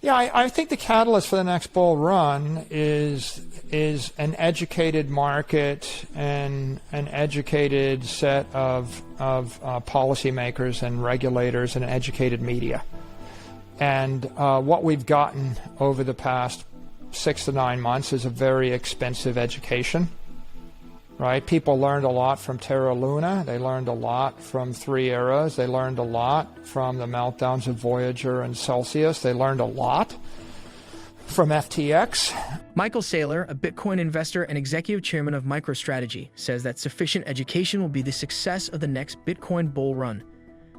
Yeah, I think the catalyst for the next bull run is an educated market and an educated set of policymakers and regulators and educated media. And what we've gotten over the past 6 to 9 months is a very expensive education. Right? People learned a lot from Terra Luna. They learned a lot from Three Arrows. They learned a lot from the meltdowns of Voyager and Celsius. They learned a lot from FTX. Micheal Saylor, a Bitcoin investor and executive chairman of Microstrategy, says that sufficient education will be the success of the next Bitcoin bull run.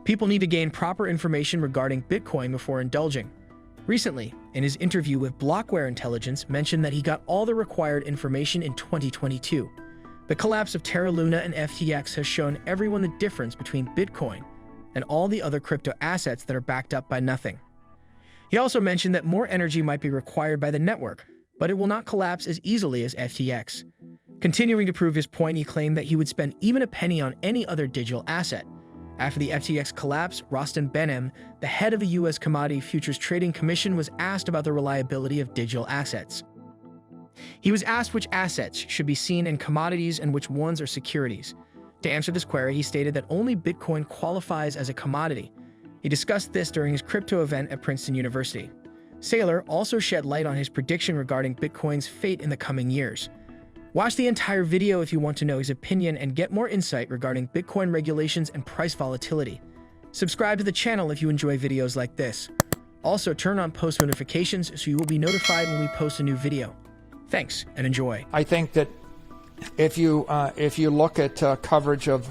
People need to gain proper information regarding Bitcoin before indulging. Recently, in his interview with Blockware Intelligence, mentioned that he got all the required information in 2022. The collapse of Terra Luna and FTX has shown everyone the difference between Bitcoin and all the other crypto assets that are backed up by nothing. He also mentioned that more energy might be required by the network, but it will not collapse as easily as FTX. Continuing to prove his point, he claimed that he would spend even a penny on any other digital asset. After the FTX collapse, Rostin Benem, the head of the U.S. Commodity Futures Trading Commission, was asked about the reliability of digital assets. He was asked which assets should be seen in commodities and which ones are securities. To answer this query, he stated that only Bitcoin qualifies as a commodity. He discussed this during his crypto event at Princeton University. Saylor also shed light on his prediction regarding Bitcoin's fate in the coming years. Watch the entire video if you want to know his opinion and get more insight regarding Bitcoin regulations and price volatility. Subscribe to the channel if you enjoy videos like this. Also, turn on post notifications so you will be notified when we post a new video. Thanks and enjoy. I think that if you look at coverage of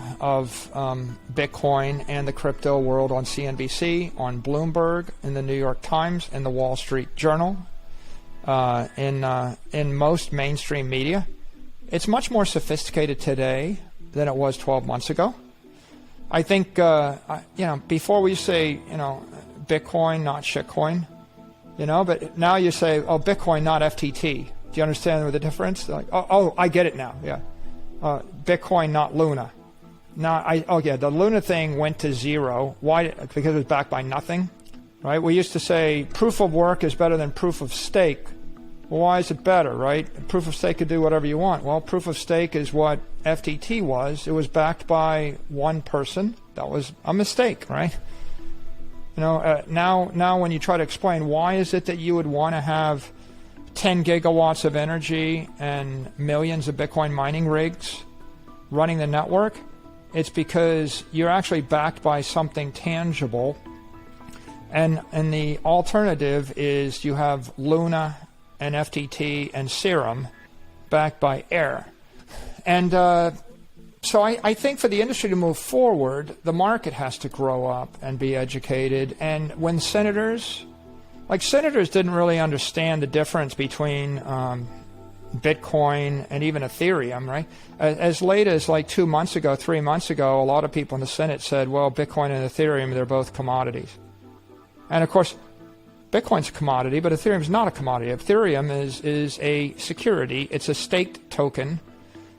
Bitcoin and the crypto world on CNBC, on Bloomberg, in the New York Times, in the Wall Street Journal, in most mainstream media, it's much more sophisticated today than it was 12 months ago. I think before we say Bitcoin, not shitcoin, but now you say, oh, Bitcoin, not FTT. Do you understand the difference? Like, oh, I get it now. Yeah, Bitcoin, not Luna. The Luna thing went to zero. Why? Because it was backed by nothing, right? We used to say proof of work is better than proof of stake. Well, why is it better, right? Proof of stake could do whatever you want. Well, proof of stake is what FTT was. It was backed by one person. That was a mistake, right? Now when you try to explain why is it that you would want to have 10 gigawatts of energy and millions of Bitcoin mining rigs running the network, it's because you're actually backed by something tangible. And the alternative is you have Luna and FTT and Serum backed by air. And so I think for the industry to move forward, the market has to grow up and be educated. And when senators didn't really understand the difference between Bitcoin and even Ethereum, right? As late as like 2 months ago, 3 months ago, a lot of people in the Senate said, well, Bitcoin and Ethereum, they're both commodities. And of course, Bitcoin's a commodity, but Ethereum's not a commodity. Ethereum is a security. It's a staked token.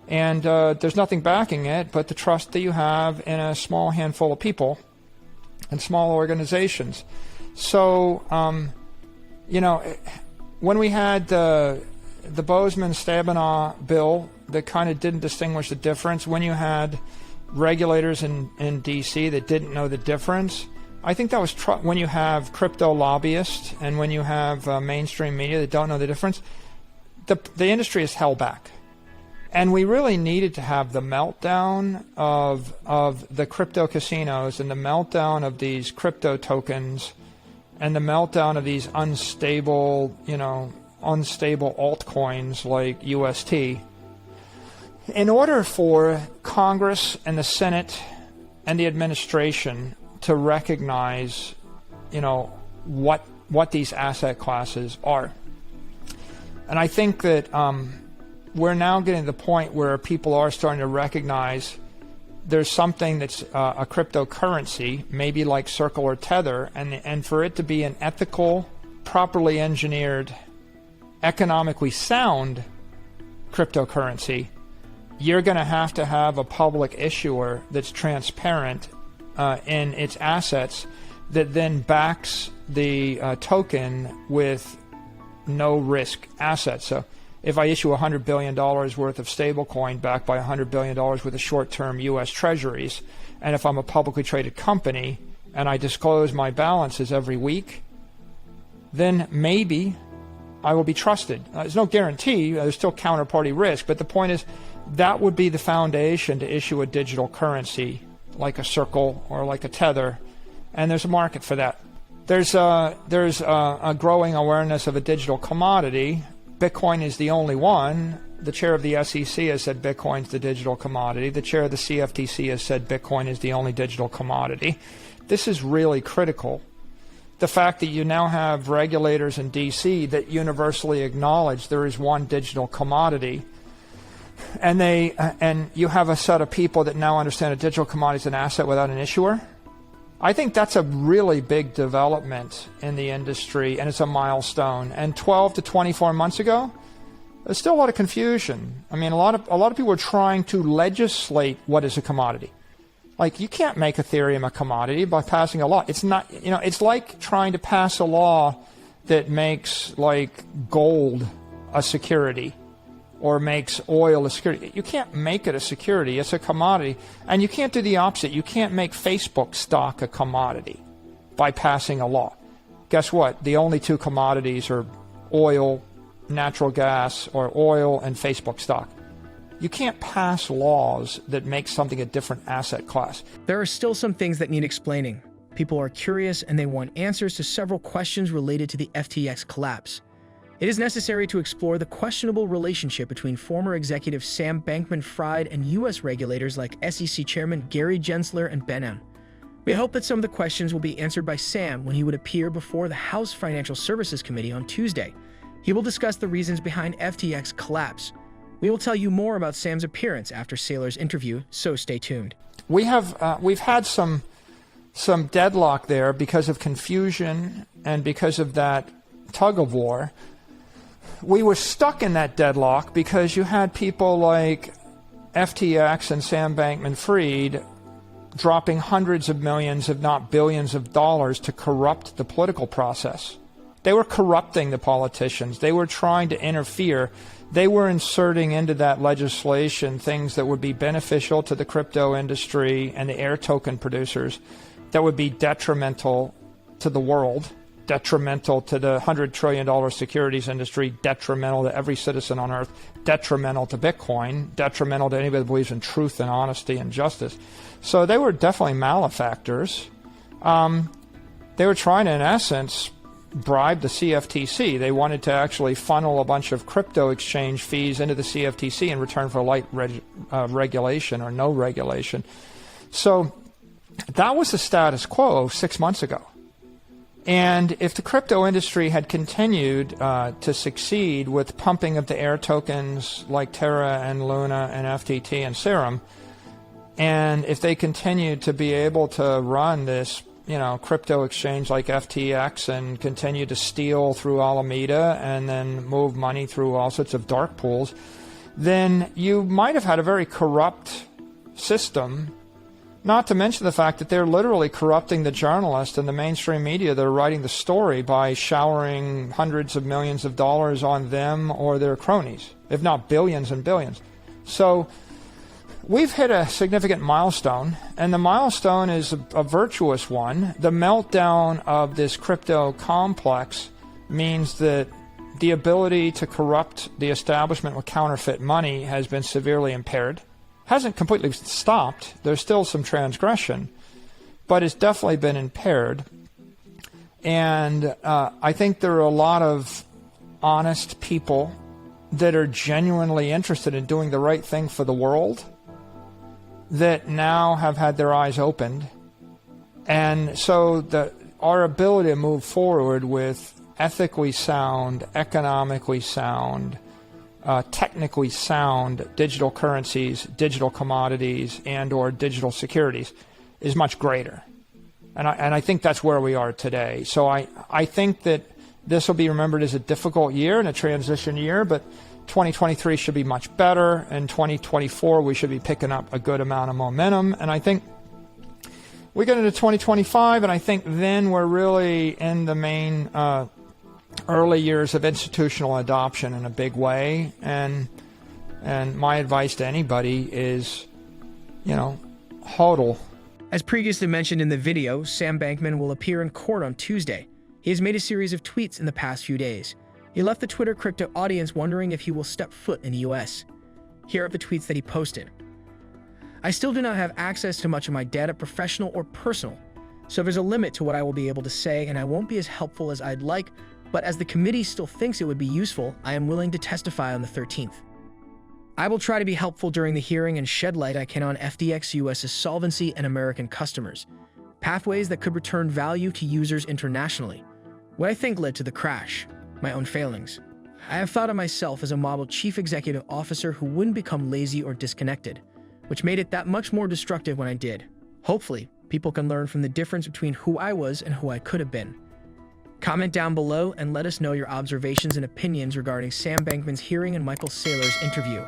And there's nothing backing it but the trust that you have in a small handful of people and small organizations. So, when we had the Bozeman-Stabenow bill that kind of didn't distinguish the difference, when you had regulators in D.C. that didn't know the difference, I think that was when you have crypto lobbyists and when you have mainstream media that don't know the difference, the industry is held back. And we really needed to have the meltdown of the crypto casinos and the meltdown of these crypto tokens and the meltdown of these unstable altcoins like UST, in order for Congress and the Senate and the administration to recognize, what these asset classes are. And I think that we're now getting to the point where people are starting to recognize there's something that's a cryptocurrency, maybe like Circle or Tether, and for it to be an ethical, properly engineered, economically sound cryptocurrency, you're going to have a public issuer that's transparent in its assets that then backs the token with no risk assets. So if I issue $100 billion worth of stablecoin backed by $100 billion worth of short-term U.S. treasuries, and if I'm a publicly traded company and I disclose my balances every week, then maybe I will be trusted. There's no guarantee, there's still counterparty risk, but the point is that would be the foundation to issue a digital currency like a Circle or like a Tether, and there's a market for that. There's a growing awareness of a digital commodity. Bitcoin is the only one. The chair of the SEC has said Bitcoin's the digital commodity. The chair of the CFTC has said Bitcoin is the only digital commodity. This is really critical. The fact that you now have regulators in D.C. that universally acknowledge there is one digital commodity, and you have a set of people that now understand a digital commodity is an asset without an issuer. I think that's a really big development in the industry, and it's a milestone. And 12 to 24 months ago, there's still a lot of confusion. I mean, a lot of people are trying to legislate what is a commodity. Like, you can't make Ethereum a commodity by passing a law. It's not, it's like trying to pass a law that makes, like, gold a security or makes oil a security. You can't make it a security. It's a commodity. And you can't do the opposite. You can't make Facebook stock a commodity by passing a law. Guess what? The only two commodities are oil, natural gas, or oil and Facebook stock. You can't pass laws that make something a different asset class. There are still some things that need explaining. People are curious and they want answers to several questions related to the FTX collapse. It is necessary to explore the questionable relationship between former executive Sam Bankman-Fried and U.S. regulators like SEC Chairman Gary Gensler and Ben. We hope that some of the questions will be answered by Sam when he would appear before the House Financial Services Committee on Tuesday. He will discuss the reasons behind FTX collapse. We will tell you more about Sam's appearance after Saylor's interview, so stay tuned. We've had some deadlock there because of confusion and because of that tug of war. We were stuck in that deadlock because you had people like FTX and Sam Bankman-Fried dropping hundreds of millions, if not billions of dollars to corrupt the political process. They were corrupting the politicians. They were trying to interfere. They were inserting into that legislation things that would be beneficial to the crypto industry and the air token producers, that would be detrimental to the world, detrimental to the $100 trillion securities industry, detrimental to every citizen on earth, detrimental to Bitcoin, detrimental to anybody that believes in truth and honesty and justice. So they were definitely malefactors. They were trying to, in essence, bribe the CFTC. They wanted to actually funnel a bunch of crypto exchange fees into the CFTC in return for light regulation or no regulation. So that was the status quo 6 months ago. And if the crypto industry had continued to succeed with pumping of the air tokens like Terra and Luna and FTT and Serum, and if they continued to be able to run this crypto exchange like FTX and continue to steal through Alameda and then move money through all sorts of dark pools, then you might have had a very corrupt system, not to mention the fact that they're literally corrupting the journalists and the mainstream media that are writing the story by showering hundreds of millions of dollars on them or their cronies, if not billions and billions. So we've hit a significant milestone, and the milestone is a virtuous one. The meltdown of this crypto complex means that the ability to corrupt the establishment with counterfeit money has been severely impaired. Hasn't completely stopped. There's still some transgression, but it's definitely been impaired. And I think there are a lot of honest people that are genuinely interested in doing the right thing for the world that now have had their eyes opened. And so our ability to move forward with ethically sound, economically sound, technically sound digital currencies, digital commodities, and or digital securities is much greater. And I think that's where we are today. So I think that this will be remembered as a difficult year and a transition year, but 2023 should be much better. In 2024, we should be picking up a good amount of momentum. And I think we get into 2025, and I think then we're really in the main early years of institutional adoption in a big way. And my advice to anybody is, hodl. As previously mentioned in the video, Sam Bankman will appear in court on Tuesday. He has made a series of tweets in the past few days. He left the Twitter crypto audience wondering if he will step foot in the US. Here are the tweets that he posted. I still do not have access to much of my data, professional or personal, so there's a limit to what I will be able to say, and I won't be as helpful as I'd like, but as the committee still thinks it would be useful, I am willing to testify on the 13th. I will try to be helpful during the hearing and shed light I can on FTX US's solvency and American customers, pathways that could return value to users internationally, what I think led to the crash, my own failings. I have thought of myself as a model chief executive officer who wouldn't become lazy or disconnected, which made it that much more destructive when I did. Hopefully, people can learn from the difference between who I was and who I could have been. Comment down below and let us know your observations and opinions regarding Sam Bankman's hearing and Micheal Saylor's interview.